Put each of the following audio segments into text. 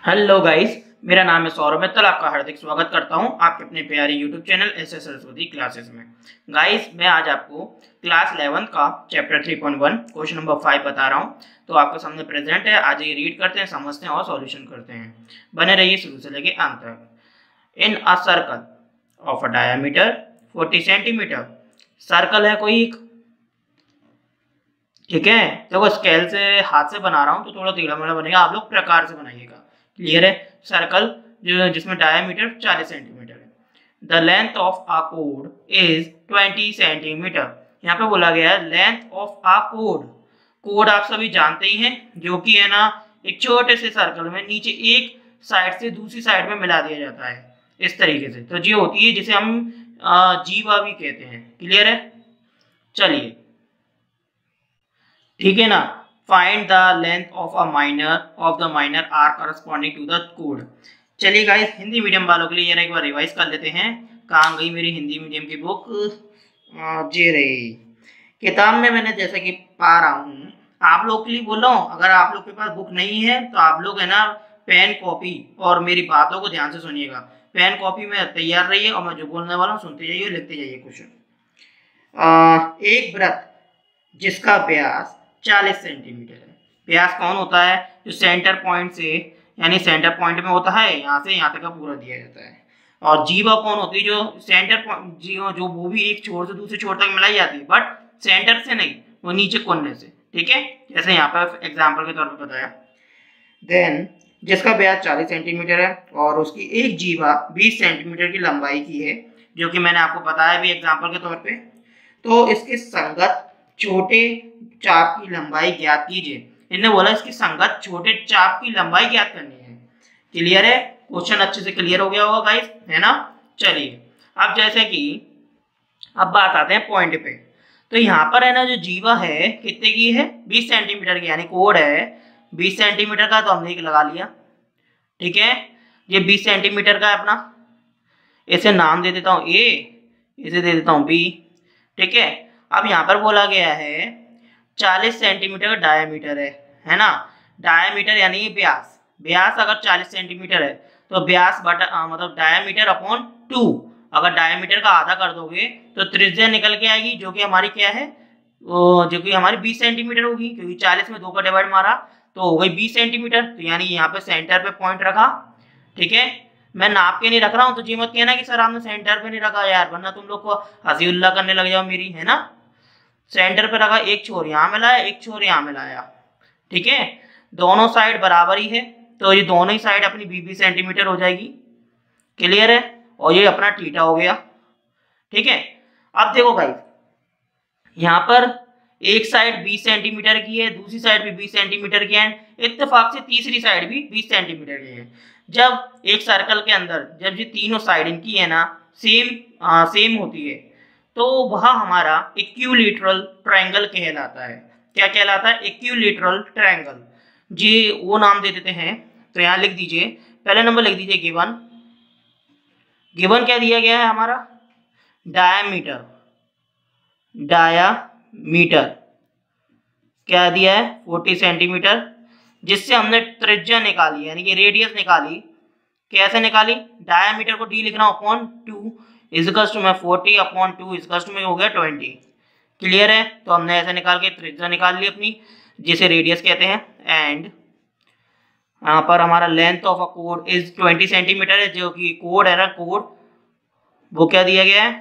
Hello guys, मेरा नाम है सौरभ मित्तल। आपका हार्दिक स्वागत करता हूं आपके अपने प्यारे YouTube channel S S. Saraswati classes में। गाइस, मैं आज आपको क्लास 11 का चैप्टर 3.1 क्वेश्चन नंबर 5 बता रहा हूं। तो आपके सामने प्रेजेंट है, आज ये रीड करते हैं, समझते हैं और सॉल्यूशन करते हैं। बने रहिए शुरू से लेके अंत तक। In a circle of a diameter 40 centimeter, circle है कोई, ठीक है। देखो स्केल से हाथ से बना रहा हूँ तो थोड़ा टेढ़ा मेढ़ा बनेगा, आप लोग प्रकार से बनाइएगा। क्लियर है। सर्कल जो जिसमें डायमीटर 40 सेंटीमीटर है। The length of uh code is 20 centimetre. यहाँ पे बोला गया है length of uh code. Code आप सभी जानते ही हैं, जो कि है ना एक छोटे से सर्कल में नीचे एक साइड से दूसरी साइड में मिला दिया जाता है इस तरीके से। तो ये होती है जिसे हम जीवा भी कहते हैं। क्लियर है। चलिए, ठीक है ना। Find the length of a minor of the minor arc corresponding to the कोड। चलिए गाइस, हिंदी मीडियम वालों के लिए एक बार रिवाइज कर लेते हैं। कहाँ गई मेरी हिंदी मीडियम की बुक? जे रही किताब में, मैंने जैसा कि पा रहा हूँ आप लोग के लिए बोल रहा हूँ। अगर आप लोग के पास बुक नहीं है तो आप लोग है ना पेन कॉपी और मेरी बातों को ध्यान से सुनिएगा। पेन कॉपी में तैयार रहिए और मैं जो बोलने वाला हूँ सुनते जाइए, लिखते जाइए। क्वेश्चन, एक वृत्त जिसका व्यास 40 सेंटीमीटर है। व्यास कौन होता है? जो सेंटर पॉइंट से, यानी सेंटर पॉइंट में होता है, यहाँ से यहाँ तक का पूरा दिया जाता है। और जीवा कौन होती है? जो सेंटर पॉइंट, जो वो भी एक छोर से दूसरे छोर तक मिलाई जाती है, बट सेंटर से नहीं, वो नीचे कोने से। ठीक है, जैसे यहाँ पर एग्जाम्पल के तौर पर बताया। देन जिसका व्यास 40 सेंटीमीटर है और उसकी एक जीवा 20 सेंटीमीटर की लंबाई की है, जो कि मैंने आपको बताया भी एग्जाम्पल के तौर पे। तो इसके संगत छोटे चाप की लंबाई ज्ञात कीजिए। इन्होंने बोला इसकी संगत छोटे चाप की लंबाई ज्ञात करनी है। क्लियर है? क्वेश्चन अच्छे से क्लियर हो गया होगा गाइस, है ना। चलिए, अब जैसे कि अब बात आते हैं पॉइंट पे। तो यहाँ पर है ना जो जीवा है कितने की है? 20 सेंटीमीटर की, यानी कोड है 20 सेंटीमीटर का, तो हमने एक लगा लिया। ठीक है, ये 20 सेंटीमीटर का है अपना। इसे नाम दे देता हूँ ए, इसे दे देता हूँ बी। ठीक है, अब यहाँ पर बोला गया है 40 सेंटीमीटर का डायमीटर है ना। डायमीटर यानी व्यास। व्यास अगर 40 सेंटीमीटर है तो व्यास बटा मतलब डायमीटर अपॉन 2। अगर डायमीटर का आधा कर दोगे तो त्रिज्या निकल के आएगी, जो कि हमारी क्या है, जो कि हमारी 20 सेंटीमीटर होगी, क्योंकि 40 में 2 का डिवाइड मारा तो हो गई 20 सेंटीमीटर। तो यानी यहाँ पे सेंटर पे पॉइंट रखा। ठीक है, मैं नाप के नहीं रख रहा हूँ, तो जी मत कहना कि सर आपने सेंटर पे नहीं रखा यार, वरना तुम लोग को हंसी उल्ला करने लग जाओ मेरी, है ना। सेंटर पे रखा, एक छोर यहाँ मिलाया, एक छोर यहाँ मिलाया। ठीक है, दोनों साइड बराबर ही है, तो ये दोनों ही साइड अपनी 20 सेंटीमीटर हो जाएगी। क्लियर है। और ये अपना थीटा हो गया। ठीक है, अब देखो भाई, यहाँ पर एक साइड 20 सेंटीमीटर की है, दूसरी साइड भी 20 सेंटीमीटर की है, इत्तेफाक से तीसरी साइड भी 20 सेंटीमीटर की है। जब एक सर्कल के अंदर जब ये तीनों साइड इनकी है ना सेम होती है, तो वह हमारा इक्विलैटरल ट्रायंगल कहलाता है। क्या कहलाता है? Equilateral triangle. जी वो नाम दे देते हैं। तो यहाँ लिख दीजिए, पहले नंबर लिख दीजिए गिवन। गिवन क्या दिया गया है हमारा? डायामीटर। डायामीटर क्या दिया है? 40 सेंटीमीटर, जिससे हमने त्रिज्या निकाली, यानी कि रेडियस निकाली। कैसे निकाली? डायामीटर को डी लिख रहा हूं अपॉन 2 इजकल्स टू में 40 अपॉन 2 इजकल्स टू में हो गया 20। क्लियर है। तो हमने ऐसे निकाल के त्रिज्या निकाल ली अपनी, जिसे रेडियस कहते हैं। एंड यहाँ पर हमारा length of a code is 20 centimetre है, जो कि कोड है ना, कोड वो क्या दिया गया है?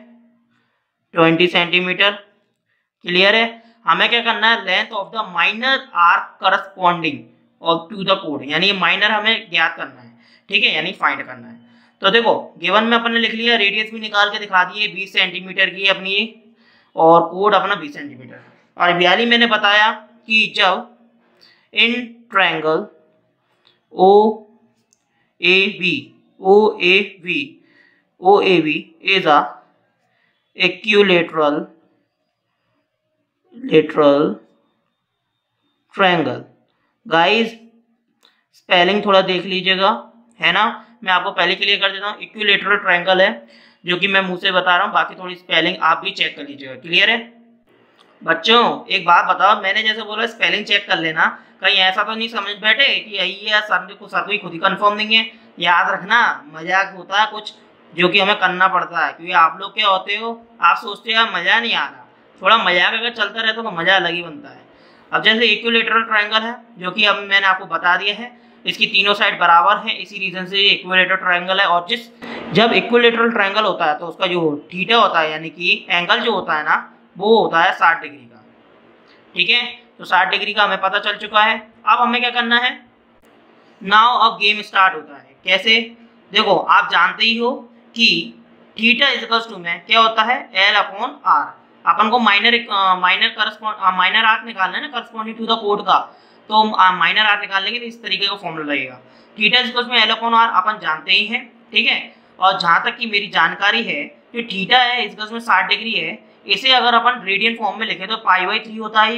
20 सेंटीमीटर। क्लियर है। हमें क्या करना है? Length of the minor arc corresponding और टू द कोड, यानी ये माइनर हमें ज्ञात करना है। ठीक है, यानी फाइंड करना है। तो देखो गिवन में अपन ने लिख लिया, रेडियस भी निकाल के दिखा दिए 20 सेंटीमीटर की अपनी, और कोड अपना 20 सेंटीमीटर। और बयाली मैंने बताया कि जब in triangle O A B is a equilateral triangle. Guys spelling थोड़ा देख लीजिएगा, है ना। मैं आपको पहले क्लियर कर देता हूँ, इक्विलैटरल ट्रायंगल है, जो कि मैं मुंह से बता रहा हूँ। बाकी थोड़ी स्पेलिंग आप भी चेक कर लीजिएगा। क्लियर है। बच्चों एक बात बताओ, मैंने जैसे बोला स्पेलिंग चेक कर लेना, कहीं ऐसा तो नहीं समझ बैठे कि ये सर को ही खुद ही कंफर्म नहीं है। याद रखना मजाक होता है कुछ जो कि हमें करना पड़ता है, क्योंकि आप लोग क्या होते हो, आप सोचते हो मजा नहीं आ रहा, थोड़ा मजाक अगर चलता रहता तो मजा अलग ही बनता है। अब जैसे इक्विलेटरल ट्रायंगल है जो कि अब मैंने आपको बता दिया है, इसकी तीनों साइड बराबर है, इसी रीजन से ये इक्विलेटरल ट्रायंगल है। और जब इक्विलेटरल ट्रायंगल होता है तो उसका जो थीटा होता है यानी कि एंगल जो होता है ना, वो होता है 60 डिग्री का। ठीक है, तो 60 डिग्री का हमें पता चल चुका है। अब हमें क्या करना है, नाउ अब गेम स्टार्ट होता है। कैसे, देखो आप जानते ही हो कि थीटा इक्वल्स टू में क्या होता है, L/R। अपन को माइनर आर्क निकालना है ना करस्पॉन्डिंग टू द कोड का, तो माइनर आर्क निकालने के लिए इस तरीके का फॉर्मूला लगेगा। थीटा इक्वल्स में L/R अपन जानते ही हैं। ठीक है, और जहां तक कि मेरी जानकारी है जो थीटा है इक्वल्स में 60 डिग्री है, इसे अगर अपन रेडियन फॉर्म में लिखे तो π/3 होता है।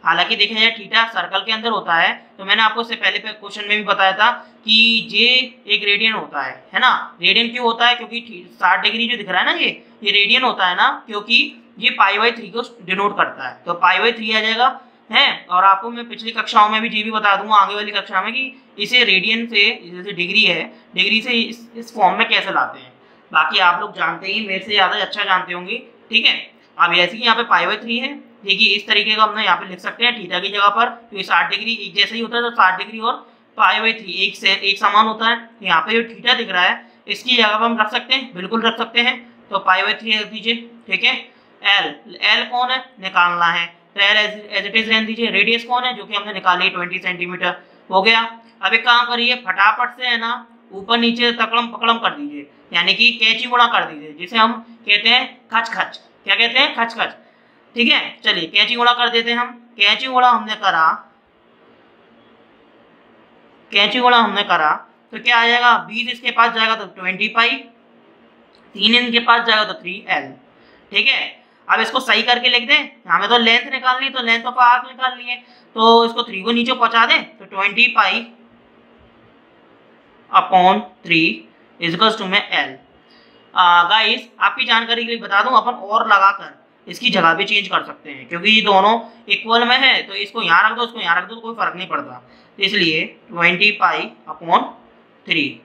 हालांकि देखा जाए थीटा सर्कल के अंदर होता है, तो मैंने आपको इससे पहले क्वेश्चन में भी बताया था कि जे एक रेडियन होता है ना। रेडियन क्यों होता है, क्योंकि 60 डिग्री जो दिख रहा है ना ये रेडियन होता है ना, क्योंकि ये π/3 को डिनोट करता है, तो π/3 आ जाएगा है। और आपको मैं पिछली कक्षाओं में भी ये भी बता दूंगा आगे वाली कक्षा में कि इसे रेडियन से, जैसे डिग्री है, डिग्री से इस फॉर्म में कैसे लाते हैं। बाकी आप लोग जानते ही, मेरे से ज़्यादा अच्छा जानते होंगे। ठीक है, अब ऐसे ही यहाँ पे π/3 है, देखिए इस तरीके का हमने यहाँ पे लिख सकते हैं थीटा की जगह पर, तो ये 60 डिग्री एक जैसे ही होता है, तो 60 डिग्री और π/3 एक समान होता है। यहाँ पे जो थीटा दिख रहा है इसकी जगह पर हम रख सकते हैं, बिल्कुल रख सकते हैं, तो π/3 रख दीजिए। ठीक है, एल कौन है निकालना है, तो एल एज इट इज रहने दीजिए। रेडियस कौन है जो कि हमने निकाली 20 सेंटीमीटर हो गया। अब एक काम करिए, फटाफट से है ना ऊपर नीचे तकड़म पकड़म कर दीजिए, यानी कि कैंची गुणा कर दीजिए, जिसे हम कहते हैं खच खच। क्या कहते हैं, खच खच। ठीक है, चलिए कैंची गुणा कर देते हैं हम। कैंची गुणा हमने करा तो क्या आ जाएगा, 20 इसके पास जाएगा तो 20π, 3 इनके पास जाएगा तो 3L। ठीक है, अब इसको सही करके लिख दें, हमें तो लेंथ निकालनी, तो लेंथ ऑफ आर्क निकालनी है, तो इसको 3 को नीचे पहुंचा दें, तो 20π/3 इक्वल्स टू में L। गाइस आपकी जानकारी के लिए बता दूं, अपन और लगाकर इसकी जगह भी चेंज कर सकते हैं, क्योंकि ये दोनों इक्वल में है, तो इसको यहाँ रख दो, इसको यहाँ रख दो, तो कोई फर्क नहीं पड़ता। तो इसलिए 20π/3,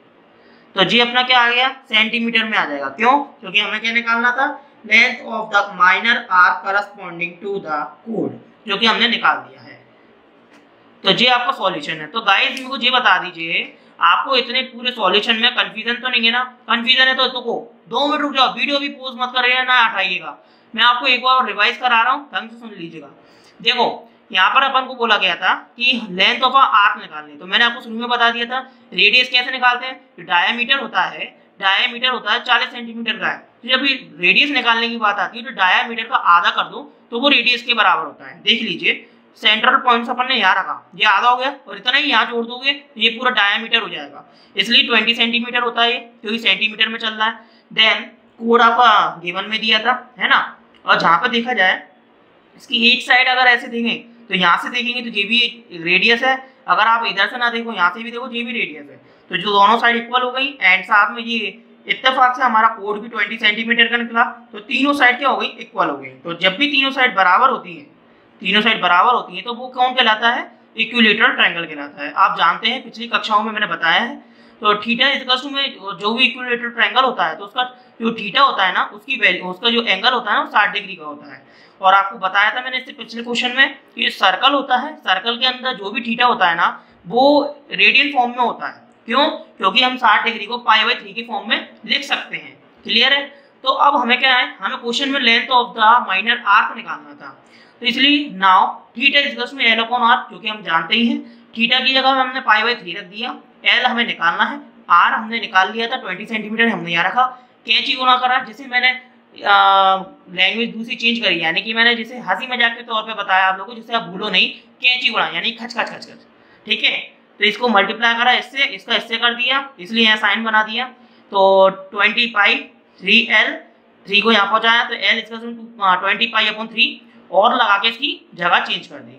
तो जी अपना क्या आ गया, सेंटीमीटर में आ जाएगा। क्यों, क्योंकि हमें क्या निकालना था, length of the minor arc corresponding to the कोड, जो कि हमने निकाल दिया है। तो जी आपका सॉल्यूशन है। तो गाइस मुझे ये बता दीजिए, आपको इतने पूरे सॉल्यूशन में कंफ्यूजन तो नहीं है ना? कंफ्यूजन है तो 2 मिनट रुक जाओ, वीडियो भी पॉज मत करिएगा ना हटाइएगा, मैं आपको एक बार रिवाइज करा रहा हूँ, ढंग से सुन लीजिएगा। देखो यहाँ पर अपन को बोला गया था कि लेंथ ऑफ आर्क निकालनी, तो मैंने आपको शुरू में बता दिया था रेडियस कैसे निकालते हैं। जो डायमीटर होता है 40 सेंटीमीटर का है, तो जब रेडियस निकालने की बात आती है तो डायमीटर का आधा कर दो तो वो रेडियस के बराबर होता है। देख लीजिए, सेंट्रल पॉइंट अपन ने यहाँ रखा, ये आधा हो गया, और इतना ही यहाँ जोड़ दोगे तो ये पूरा डायमीटर हो जाएगा, इसलिए 20 सेंटीमीटर होता है, क्योंकि सेंटीमीटर में चल रहा है। देन कोड आपका गिवन में दिया था, है ना। और जहाँ पर देखा जाए इसकी एक साइड अगर ऐसे देखें तो यहाँ से देखेंगे तो ये भी रेडियस है, अगर आप इधर से ना देखो यहाँ से भी देखो ये भी रेडियस है, तो जो दोनों साइड इक्वल हो गई। एंड साथ में ये इत्तेफाक से हमारा कोड भी 20 सेंटीमीटर का निकला, तो तीनों साइड क्या हो गई, इक्वल हो गई। तो जब भी तीनों साइड बराबर होती है तो वो कौन कहलाता है, इक्विलेटरल ट्रायंगल कहलाता है। आप जानते हैं पिछली कक्षाओं में मैंने बताया है, तो थीटा इक्वल्स टू में जो भी इक्विलेटरल ट्रायंगल होता है तो उसका जो थीटा होता है ना, उसकी वैल्यू, उसका जो एंगल होता है ना, वो 60 डिग्री का होता है। और आपको बताया था मैंने इससे पिछले क्वेश्चन में कि सर्कल होता है, सर्कल के अंदर जो भी थीटा होता है ना, वो रेडियन फॉर्म में होता है। क्यों, क्योंकि हम 60 डिग्री को π/3 के फॉर्म में लिख सकते हैं। क्लियर है। तो अब हमें क्या है, हमें क्वेश्चन में length of the minor arc निकालना था, तो इसलिए नाउ थीटा इक्वल्स में L/R, क्योंकि हम जानते ही हैं थीटा की जगह में हमने π/3 रख दिया। L हमें निकालना है, R हमने निकाल लिया था 20 सेंटीमीटर हमने यहाँ रखा। कैंची गुणा करा, जिसे मैंने लैंग्वेज दूसरी चेंज करी, यानी कि मैंने जिसे हंसी मजाक के तौर पे बताया आप लोगों को, जिसे आप भूलो नहीं, कैंची गुणा यानी खच खच खच खच। ठीक है, तो इसको मल्टीप्लाई करा इससे, इसका इससे कर दिया, इसलिए यहाँ साइन बना दिया। तो 20π/3L, 3 को यहाँ पहुँचाया तो L = 20π/3 और लगा के इसकी जगह चेंज कर दी।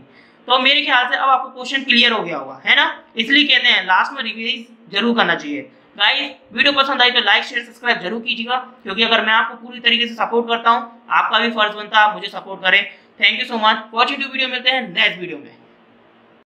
तो मेरे ख्याल से अब आपको क्वेश्चन क्लियर हो गया होगा, है ना। इसलिए कहते हैं लास्ट में रिवीज जरूर करना चाहिए। गाइस वीडियो पसंद आई तो लाइक शेयर सब्सक्राइब जरूर कीजिएगा, क्योंकि अगर मैं आपको पूरी तरीके से सपोर्ट करता हूँ, आपका भी फर्ज बनता है आप मुझे सपोर्ट करें। Thank you so much, watching to video, मिलते हैं नेक्स्ट वीडियो में।